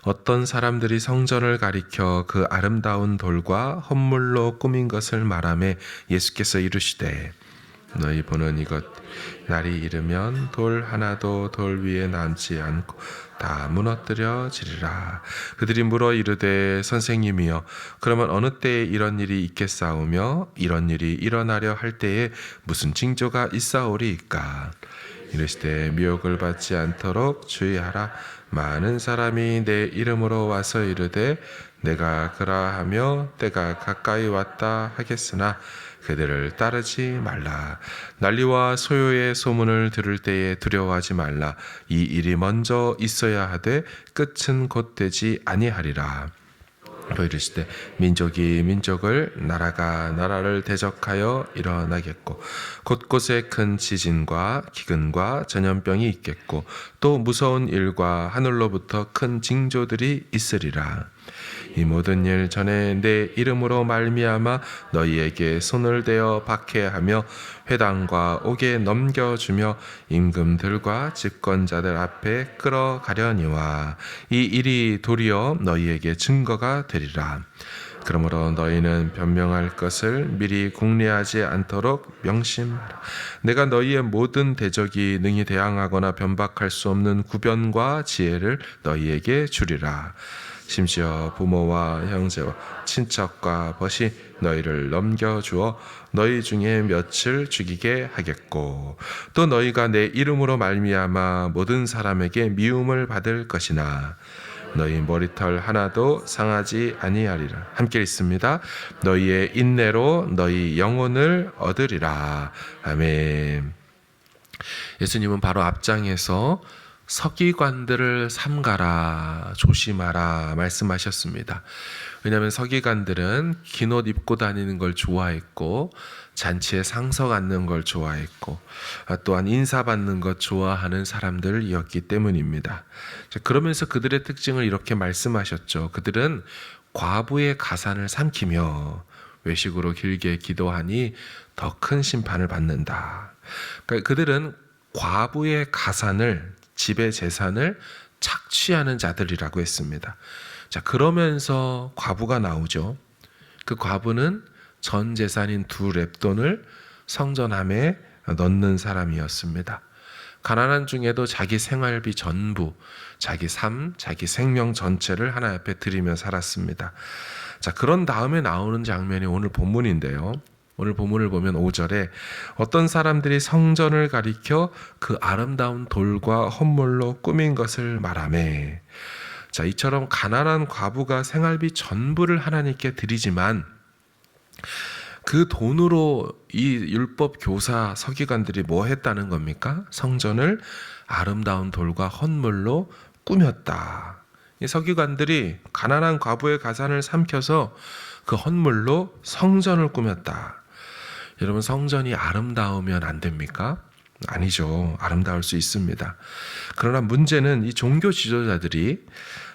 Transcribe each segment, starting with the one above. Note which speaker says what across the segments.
Speaker 1: 어떤 사람들이 성전을 가리켜 그 아름다운 돌과 헌물로 꾸민 것을 말하며 예수께서 이르시되 너희 보는 이것 날이 이르면 돌 하나도 돌 위에 남지 않고 다 무너뜨려지리라. 그들이 물어 이르되 선생님이여 그러면 어느 때에 이런 일이 있겠사오며 이런 일이 일어나려 할 때에 무슨 징조가 있사오리이까. 이르시되 미혹을 받지 않도록 주의하라. 많은 사람이 내 이름으로 와서 이르되 내가 그라하며 때가 가까이 왔다 하겠으나 그들을 따르지 말라. 난리와 소요의 소문을 들을 때에 두려워하지 말라. 이 일이 먼저 있어야 하되 끝은 곧 되지 아니하리라. 또 이르시되 민족이 민족을 나라가 나라를 대적하여 일어나겠고 곳곳에 큰 지진과 기근과 전염병이 있겠고 또 무서운 일과 하늘로부터 큰 징조들이 있으리라. 이 모든 일 전에 내 이름으로 말미암아 너희에게 손을 대어 박해하며 회당과 옥에 넘겨주며 임금들과 집권자들 앞에 끌어가려니와 이 일이 도리어 너희에게 증거가 되리라. 그러므로 너희는 변명할 것을 미리 궁리하지 않도록 명심하라. 내가 너희의 모든 대적이 능히 대항하거나 변박할 수 없는 구변과 지혜를 너희에게 주리라. 심지어 부모와 형제와 친척과 벗이 너희를 넘겨주어 너희 중에 몇을 죽이게 하겠고 또 너희가 내 이름으로 말미암아 모든 사람에게 미움을 받을 것이나 너희 머리털 하나도 상하지 아니하리라. 함께 있습니다. 너희의 인내로 너희 영혼을 얻으리라. 아멘. 예수님은 바로 앞장에서 서기관들을 삼가라, 조심하라 말씀하셨습니다. 왜냐하면 서기관들은 긴 옷 입고 다니는 걸 좋아했고 잔치에 상석 앉는 걸 좋아했고 또한 인사받는 것 좋아하는 사람들이었기 때문입니다. 그러면서 그들의 특징을 이렇게 말씀하셨죠. 그들은 과부의 가산을 삼키며 외식으로 길게 기도하니 더 큰 심판을 받는다. 그러니까 그들은 과부의 가산을 집의 재산을 착취하는 자들이라고 했습니다. 자, 그러면서 과부가 나오죠. 그 과부는 전 재산인 2렙돈을 성전함에 넣는 사람이었습니다. 가난한 중에도 자기 생활비 전부, 자기 삶, 자기 생명 전체를 하나님 앞에 드리며 살았습니다. 자, 그런 다음에 나오는 장면이 오늘 본문인데요. 오늘 본문을 보면 5절에 어떤 사람들이 성전을 가리켜 그 아름다운 돌과 헌물로 꾸민 것을 말하매. 자, 이처럼 가난한 과부가 생활비 전부를 하나님께 드리지만 그 돈으로 이 율법 교사 서기관들이 뭐 했다는 겁니까? 성전을 아름다운 돌과 헌물로 꾸몄다. 이 서기관들이 가난한 과부의 가산을 삼켜서 그 헌물로 성전을 꾸몄다. 여러분, 성전이 아름다우면 안 됩니까? 아니죠. 아름다울 수 있습니다. 그러나 문제는 이 종교 지도자들이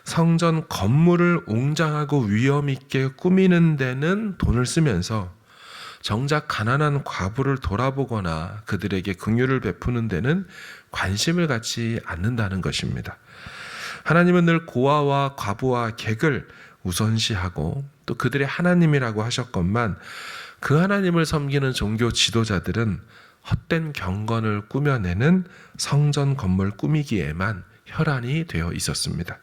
Speaker 1: 성전 건물을 웅장하고 위엄 있게 꾸미는 데는 돈을 쓰면서 정작 가난한 과부를 돌아보거나 그들에게 긍휼을 베푸는 데는 관심을 갖지 않는다는 것입니다. 하나님은 늘 고아와 과부와 객을 우선시하고 또 그들의 하나님이라고 하셨건만 그 하나님을 섬기는 종교 지도자들은 헛된 경건을 꾸며내는 성전 건물 꾸미기에만 혈안이 되어 있었습니다.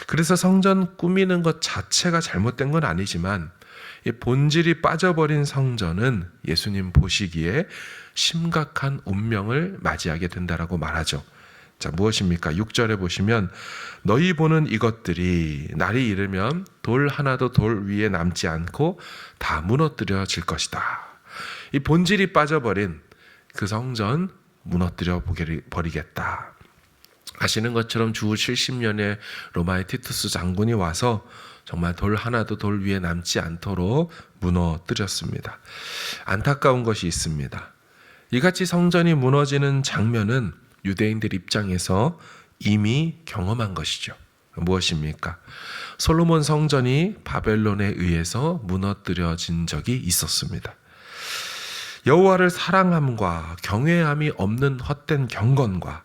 Speaker 1: 그래서 성전 꾸미는 것 자체가 잘못된 건 아니지만 이 본질이 빠져버린 성전은 예수님 보시기에 심각한 운명을 맞이하게 된다라고 말하죠. 자, 무엇입니까? 6절에 보시면 너희 보는 이것들이 날이 이르면 돌 하나도 돌 위에 남지 않고 다 무너뜨려질 것이다. 이 본질이 빠져버린 그 성전 무너뜨려 버리겠다. 아시는 것처럼 주 70년에 로마의 티투스 장군이 와서 정말 돌 하나도 돌 위에 남지 않도록 무너뜨렸습니다. 안타까운 것이 있습니다. 이같이 성전이 무너지는 장면은 유대인들 입장에서 이미 경험한 것이죠. 무엇입니까? 솔로몬 성전이 바벨론에 의해서 무너뜨려진 적이 있었습니다. 여호와를 사랑함과 경외함이 없는 헛된 경건과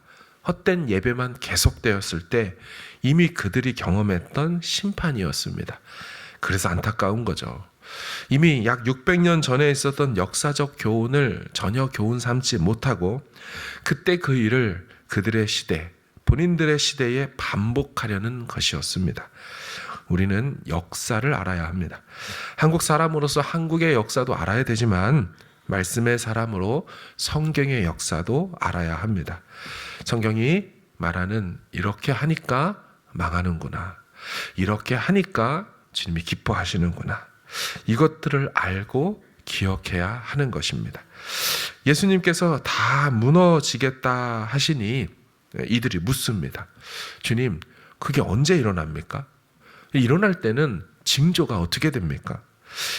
Speaker 1: 헛된 예배만 계속되었을 때 이미 그들이 경험했던 심판이었습니다. 그래서 안타까운 거죠. 이미 약 600년 전에 있었던 역사적 교훈을 전혀 교훈 삼지 못하고 그때 그 일을 그들의 시대, 본인들의 시대에 반복하려는 것이었습니다. 우리는 역사를 알아야 합니다. 한국 사람으로서 한국의 역사도 알아야 되지만 말씀의 사람으로 성경의 역사도 알아야 합니다. 성경이 말하는 이렇게 하니까 망하는구나. 이렇게 하니까 주님이 기뻐하시는구나. 이것들을 알고 기억해야 하는 것입니다. 예수님께서 다 무너지겠다 하시니 이들이 묻습니다. 주님, 그게 언제 일어납니까? 일어날 때는 징조가 어떻게 됩니까?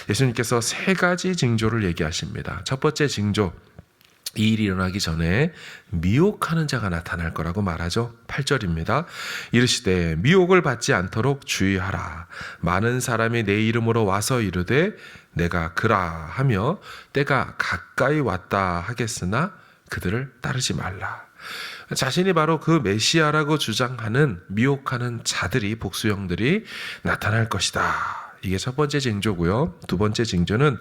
Speaker 1: 예수님께서 세 가지 징조를 얘기하십니다. 첫 번째 징조, 이 일이 일어나기 전에 미혹하는 자가 나타날 거라고 말하죠. 8절입니다. 이르시되 미혹을 받지 않도록 주의하라. 많은 사람이 내 이름으로 와서 이르되 내가 그라 하며 때가 가까이 왔다 하겠으나 그들을 따르지 말라. 자신이 바로 그 메시아라고 주장하는 미혹하는 자들이, 복수형들이 나타날 것이다. 이게 첫 번째 징조고요. 두 번째 징조는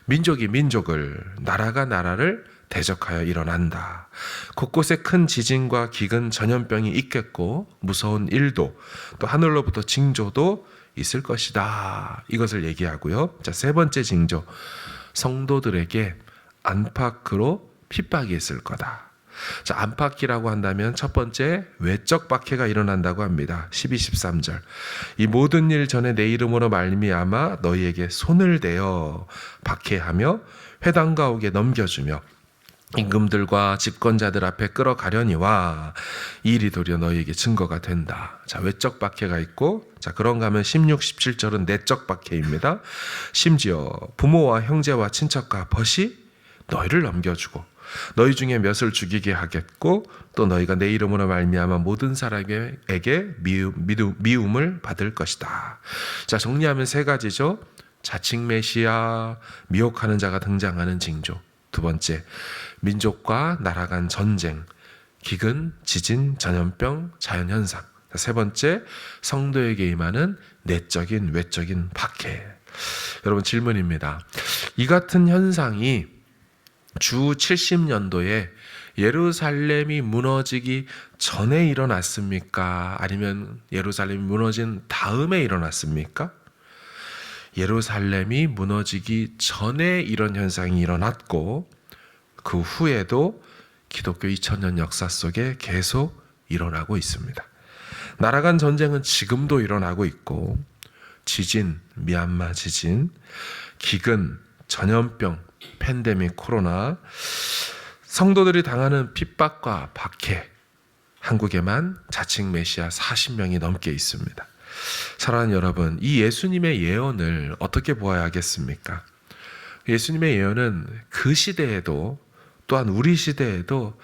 Speaker 1: 민족이 민족을, 나라가 나라를 대적하여 일어난다. 곳곳에 큰 지진과 기근, 전염병이 있겠고 무서운 일도 또 하늘로부터 징조도 있을 것이다. 이것을 얘기하고요. 자, 세 번째 징조, 성도들에게 안팎으로 핍박이 있을 거다. 자, 안팎이라고 한다면 첫 번째 외적 박해가 일어난다고 합니다. 12, 13절. 이 모든 일 전에 내 이름으로 말미암아 너희에게 손을 대어 박해하며 회당 가옥에 넘겨주며 임금들과 집권자들 앞에 끌어가려니와 이 일이 도리어 너희에게 증거가 된다. 자, 외적 박해가 있고, 자, 그런가 하면 16, 17절은 내적 박해입니다. 심지어 부모와 형제와 친척과 벗이 너희를 넘겨주고 너희 중에 몇을 죽이게 하겠고 또 너희가 내 이름으로 말미암아 모든 사람에게 미움을 받을 것이다. 자, 정리하면 세 가지죠. 자칭 메시아, 미혹하는 자가 등장하는 징조. 두 번째, 민족과 나라 간 전쟁, 기근, 지진, 전염병, 자연현상. 세 번째, 성도에게 임하는 내적인, 외적인 박해. 여러분, 질문입니다. 이 같은 현상이 주 70년도에 예루살렘이 무너지기 전에 일어났습니까? 아니면 예루살렘이 무너진 다음에 일어났습니까? 예루살렘이 무너지기 전에 이런 현상이 일어났고 그 후에도 기독교 2000년 역사 속에 계속 일어나고 있습니다. 나라 간 전쟁은 지금도 일어나고 있고 지진, 미얀마 지진, 기근, 전염병, 팬데믹, 코로나, 성도들이 당하는 핍박과 박해, 한국에만 자칭 메시아 40명이 넘게 있습니다. 사랑하는 여러분, 이 예수님의 예언을 어떻게 보아야 하겠습니까? 예수님의 예언은 그 시대에도 또한 우리 시대에도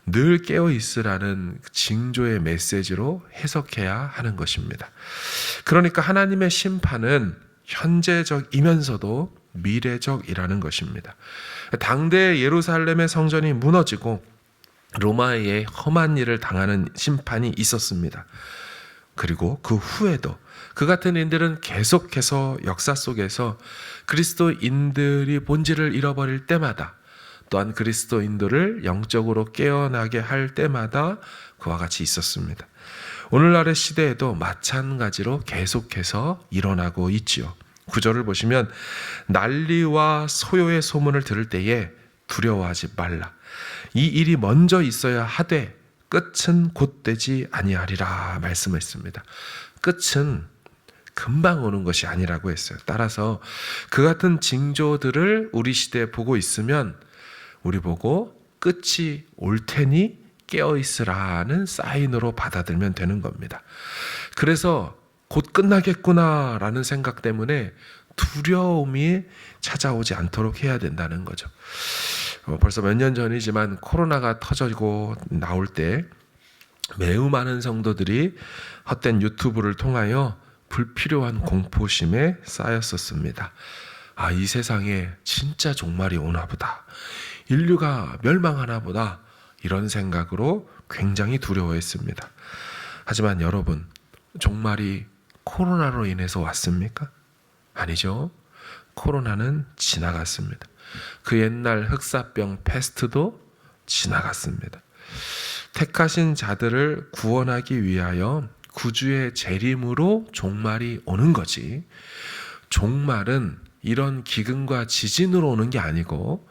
Speaker 1: 늘 깨어 있으라는 징조의 메시지로 해석해야 하는 것입니다. 그러니까 하나님의 심판은 현재적이면서도 미래적이라는 것입니다. 당대 예루살렘의 성전이 무너지고 로마의 험한 일을 당하는 심판이 있었습니다. 그리고 그 후에도 그 같은 인들은 계속해서 역사 속에서 그리스도인들이 본질을 잃어버릴 때마다 또한 그리스도인들을 영적으로 깨어나게 할 때마다 그와 같이 있었습니다. 오늘날의 시대에도 마찬가지로 계속해서 일어나고 있지요. 구절을 보시면 난리와 소요의 소문을 들을 때에 두려워하지 말라. 이 일이 먼저 있어야 하되 끝은 곧 되지 아니하리라 말씀했습니다. 끝은 금방 오는 것이 아니라고 했어요. 따라서 그 같은 징조들을 우리 시대에 보고 있으면 우리 보고 끝이 올 테니 깨어있으라는 사인으로 받아들면 되는 겁니다. 그래서 곧 끝나겠구나라는 생각 때문에 두려움이 찾아오지 않도록 해야 된다는 거죠. 벌써 몇 년 전이지만 코로나가 터지고 나올 때 매우 많은 성도들이 헛된 유튜브를 통하여 불필요한 공포심에 쌓였었습니다. 아, 이 세상에 진짜 종말이 오나 보다. 인류가 멸망하나 보다. 이런 생각으로 굉장히 두려워했습니다. 하지만 여러분, 종말이 코로나로 인해서 왔습니까? 아니죠. 코로나는 지나갔습니다. 그 옛날 흑사병 패스트도 지나갔습니다. 택하신 자들을 구원하기 위하여 구주의 재림으로 종말이 오는 거지. 종말은 이런 기근과 지진으로 오는 게 아니고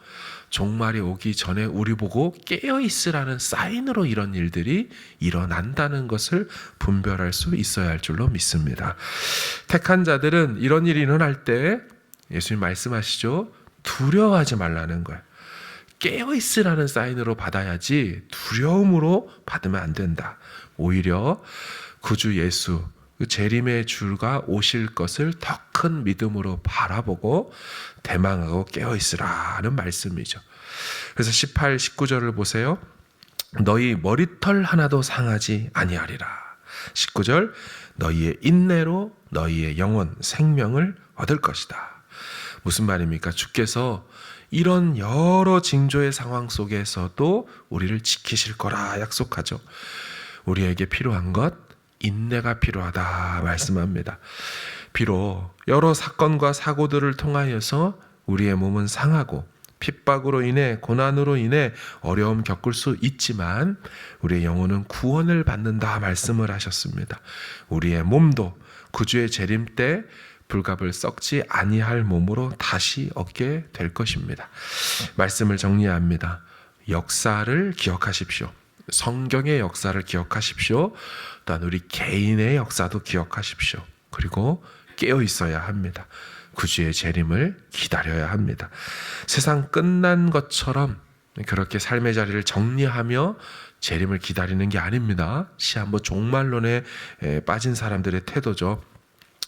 Speaker 1: 종말이 오기 전에 우리 보고 깨어있으라는 사인으로 이런 일들이 일어난다는 것을 분별할 수 있어야 할 줄로 믿습니다. 택한 자들은 이런 일이 일어날 때 예수님 말씀하시죠. 두려워하지 말라는 거예요. 깨어있으라는 사인으로 받아야지 두려움으로 받으면 안 된다. 오히려 구주 예수 그 재림의 주가 오실 것을 더 큰 믿음으로 바라보고 대망하고 깨어있으라는 말씀이죠. 그래서 18, 19절을 보세요. 너희 머리털 하나도 상하지 아니하리라. 19절 너희의 인내로 너희의 영혼 생명을 얻을 것이다. 무슨 말입니까? 주께서 이런 여러 징조의 상황 속에서도 우리를 지키실 거라 약속하죠. 우리에게 필요한 것 인내가 필요하다 말씀합니다. 비록 여러 사건과 사고들을 통하여서 우리의 몸은 상하고 핍박으로 인해 고난으로 인해 어려움 겪을 수 있지만 우리의 영혼은 구원을 받는다 말씀을 하셨습니다. 우리의 몸도 구주의 재림 때 불갑을 썩지 아니할 몸으로 다시 얻게 될 것입니다. 말씀을 정리합니다. 역사를 기억하십시오. 성경의 역사를 기억하십시오. 또한 우리 개인의 역사도 기억하십시오. 그리고 깨어 있어야 합니다. 구주의 재림을 기다려야 합니다. 세상 끝난 것처럼 그렇게 삶의 자리를 정리하며 재림을 기다리는 게 아닙니다. 시한부 종말론에 빠진 사람들의 태도죠.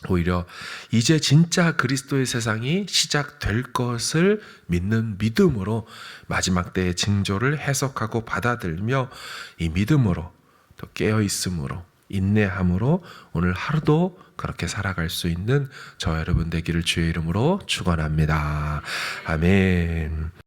Speaker 1: 오히려 이제 진짜 그리스도의 세상이 시작될 것을 믿는 믿음으로 마지막 때의 징조를 해석하고 받아들며 이 믿음으로 또 깨어있음으로 인내함으로 오늘 하루도 그렇게 살아갈 수 있는 저 여러분 되기를 주의 이름으로 축원합니다. 아멘.